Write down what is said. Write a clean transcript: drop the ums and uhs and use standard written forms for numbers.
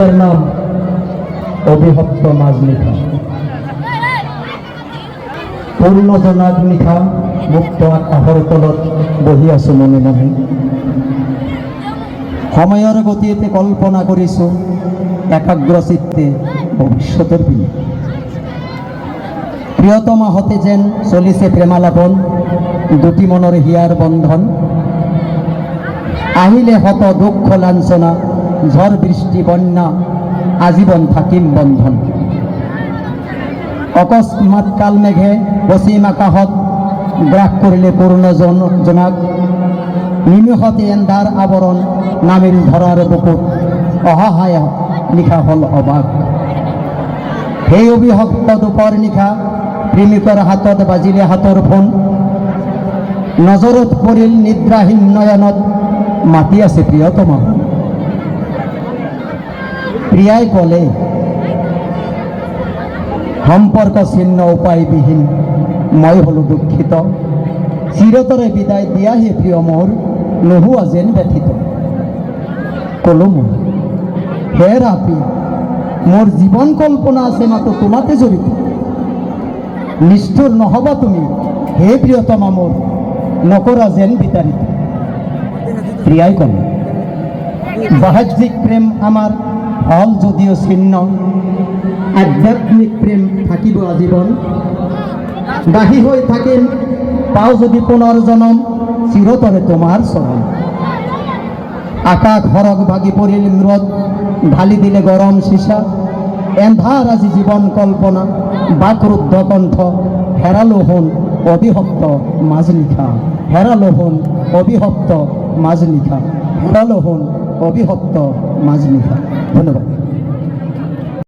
নাম অবিভক্ত মাজনিশা পূৰ্ণ জনাগ নিশা মুক্ত আকাশৰ তলত বহি আছো মনে মনে সময়ৰ গতিতে কল্পনা কৰিছো একাগ্ৰ চিত্তে ভৱিষ্যতৰ পিনে প্ৰিয়তমা হতে যেন চলিছে প্ৰেমালাপন দুটি মনৰ হিয়াৰ বন্ধন আহিলে হত দুঃখ লাঞ্ছনা ঝড় বৃষ্টি বন্যা আজীবন থাকিম বন্ধন অকস্মাৎ কাল মেঘে পশ্চিম আকাশত গ্ৰাস কৰিলে পূৰ্ণ জনাক নিমিষতে এন্ধাৰ আৱৰণ নামিল ধৰাৰ বুকুত অসহায় নিশা হল অবাক সেই অবিভক্ত দুপৰ নিশা প্ৰেমিকৰ হাতত বাজিলে হাতৰ ফোন নজৰত পৰিল নিদ্ৰাহীন নয়নত মাতি আছে প্ৰিয়তমা প্ৰিয়াই ক'লে সম্পৰ্ক ছিন্ন উপায়বিহীন মই হলো দুঃখিত চিৰতৰে বিদায় দিয়াহে প্ৰিয় মোৰ নোহোৱা যেন ব্যথিত ক'লো মই হে ৰাপি মোৰ জীৱন কল্পনা আছে মাত্ৰ তোমাতে জড়িত নিষ্ঠুৰ নহবা তুমি হে প্ৰিয়তমা মোৰ নকৰা যেন বিতাৰিত প্ৰিয়াই ক'লে বাহ্যিক প্ৰেম আমাৰ হল যদিও ছিন্ন আধ্যাত্মিক প্ৰেম থাকিব আজীৱন বাহী হৈ থাকিম পাওঁ যদি পুনৰ জনম চিৰতৰে তোমাৰ চৰণ আকাশ হৰক ভাগি পৰিল মূৰত ঢালি দিলে গৰম চিচা এন্ধাৰ আজি জীৱন কল্পনা বাকৰুদ্ধ কণ্ঠ হেৰালো সোণ অবিভক্ত মাজনিশা হেৰালো সোণ অবিভক্ত মাজনিশা হেৰালো সোণ অবিভক্ত মাজনিশা ধন্যবাদ।